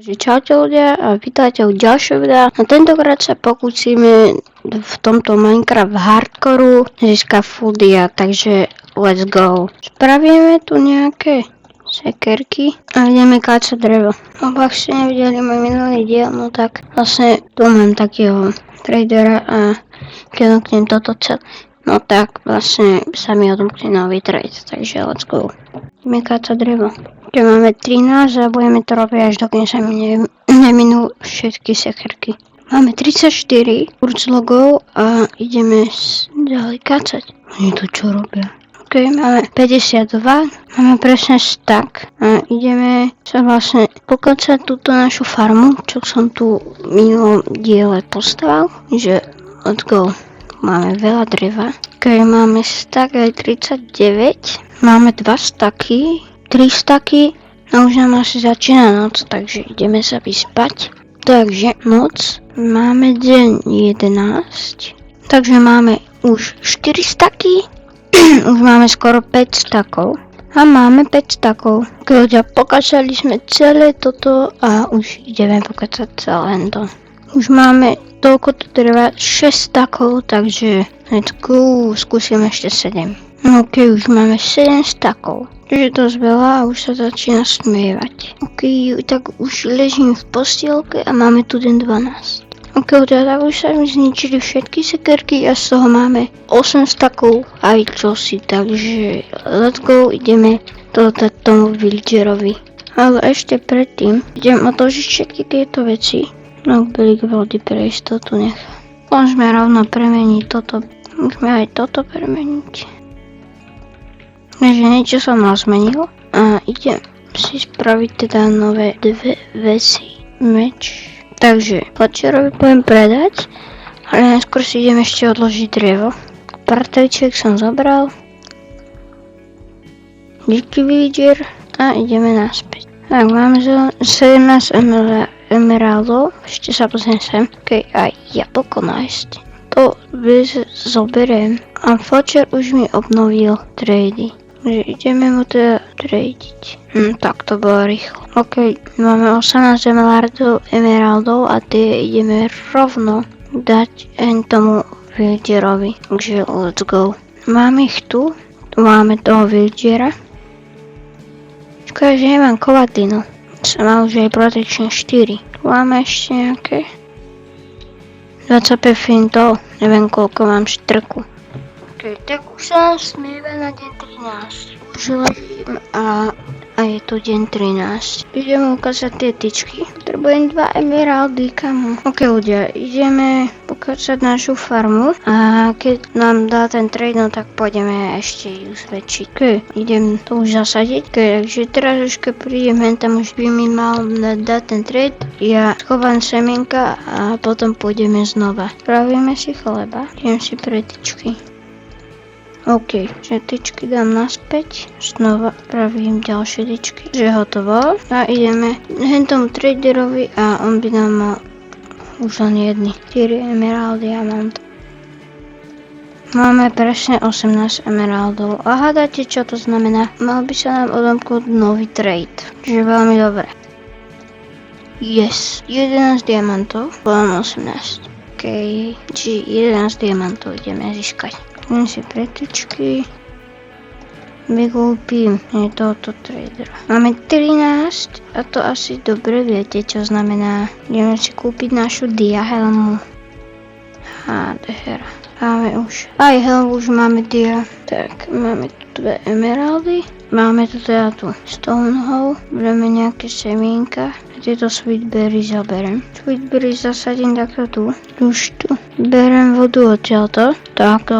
Takže čaute ľudia a vítajte u ďalšieho videa. A tentokrát sa pokúsime v tomto Minecraft hardcoreu získať full dia, takže let's go. Spravíme tu nejaké sekerky a ideme kácať drevo. Ak ste nevideli môj minulý diel, no tak vlastne tu mám takého tradera a keď odmknem toto celé, no tak vlastne sa mi odmkne nový trade, takže let's go. Ideme kácať drevo. Kde máme 13 a budeme to robiť až dokým sa mi neminú všetky sekerky. Máme 34 logov a ideme ďalej kácať. Oni to čo robia? Ok, máme 52, máme presne stack a ideme sa vlastne pokácať túto našu farmu, čo som tu v minulom diele postavil, že let's go. Máme veľa dreva. Ok, máme stack aj 39, máme 2 stacky, 3 staky, no už nám asi začína noc, takže ideme sa vyspať. Takže noc, máme deň 11, takže máme už 4 staky, už máme skoro 5 stakov a máme 5 stakov. Ľudia, pokácali sme celé toto a už ideme pokácať celé to. Už máme toľko to trvá 6 stakov, takže let's go, skúsim ešte 7. Ok, už máme 7 stakov. Čiže dosť veľa a už sa začína smievať. Ok, tak už ležím v postielke a máme tu den 12. Ok, tak už sa mi zničili všetky sekerky a z toho máme 8 stakov aj čosi, takže let's go, ideme tomu villagerovi. Ale ešte predtým idem otložiť všetky tieto veci. No, bylik vody pre istotu nechá. Môžeme rovno premeniť toto. Môžeme aj toto premeniť. Takže niečo som zmenil a idem si spraviť teda nové dve veci. Meč. Takže Fletcherovi poviem predať, ale najskôr si idem ešte odložiť drevo. Partajček som zabral. Díky villager a ideme naspäť. Tak máme 17 emeraldov, ešte sa pozriem sem. Ok, aj jablko nájsť. To zoberiem. A Fletcher už mi obnovil trady. Takže ideme mu teda tradiť. Tak to bolo rýchlo. Ok, máme 18 emeraldov a tie ideme rovno dať tomu villagerovi. Takže let's go. Máme ich tu. Tu máme toho villagera. Škoda, že nemám kovatinu. Som mal už aj protection 4. Tu máme ešte nejaké 25 flintov. Neviem koľko mám štrku. Ok, tak už sa smieva na deň 13. Už ležím a je to deň 13. Ideme ukázať tie tyčky. Potrebujem 2 emeraldy, kamo. Ok ľudia, ideme ukázať našu farmu a keď nám dá ten trade, no tak pôjdeme ešte ju zväčšiť. Ok, idem to už zasadiť. Ok, takže teraz už keď prídem, tam už by mi mal dať ten trade. Ja schovám semienka a potom pôjdeme znova. Spravíme si chleba. Idem si pre tyčky. Ok, že tyčky dám naspäť, znova pravím ďalšie tyčky, že hotovo. A ideme tomu traderovi a on by nám mal už len jedny 4 emeraldy a mám to. Máme presne 18 emeraldov a hádate čo to znamená? Mal by sa nám odomknúť nový trade, čiže veľmi dobre. Yes, 11 diamantov, mám 18. Ok, čiže 11 diamantov ideme získať. Idem si pretičky. Vykúpim tohoto tradera. Máme 13 a to asi dobre viete, čo znamená. Ideme si kúpiť našu diahelmu. HDR. Máme už. Aj helmu už máme dia. Tak, máme tu 2 emeraldy. Máme tu teda tu stonehow. Budeme nejaké semienka. Tieto sweetberry zaberem. Sweetberry zasadím takto tu. Už tu. Berem vodu odtiaľto. Takto.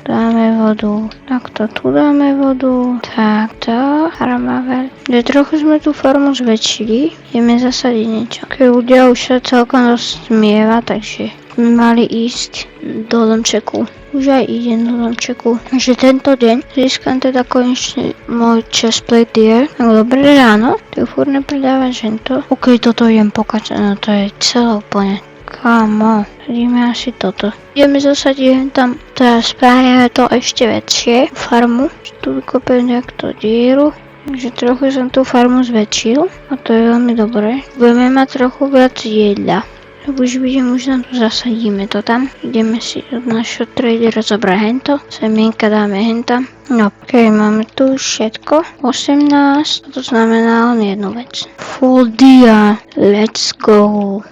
Dáme vodu. Takto tu dáme vodu. Takto. Harmaver. Trochu sme tú farmu zväčšili. Ideme zasadiť niečo. Keď ľudia už sa celkom dosť smieva, takže sme mali ísť do domčeku. Už aj idem do domčeku. Takže tento deň získam teda konečne môj chestplate hier. Tak dobré ráno. Ty furt nepredávaš hento. Ok, toto idem pokačať, no to je celé úplne. Kámo, ideme asi toto. Ideme zasadiť tam, teda spravíme to ešte väčšie farmu. Tu vykopem takto dieru. Takže trochu som tú farmu zväčšil a to je veľmi dobré. Budeme mať trochu viac jedľa. Už vidím, už nám tu zasadíme to tam. Ideme si od našho tradera zobrať hento. Semienka dáme henta. No, ok, máme tu všetko. 18, to znamená len jednu vec. Full dia, let's go.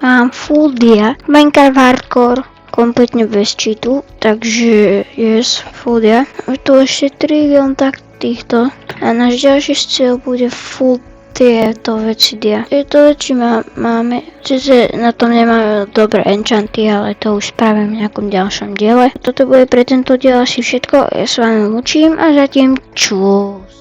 Mám full dia. Minecraft Hardcore. Kompletne bez cheatu, takže yes, full dia. Je tu ešte trilión týchto. A náš ďalší cieľ bude full tieto veci dia. Tieto veci máme, čiže na tom nemáme dobré enchanty, ale to už spravím v nejakom ďalšom diele. Toto bude pre tento diel asi všetko, ja s vami učím a zatím čus.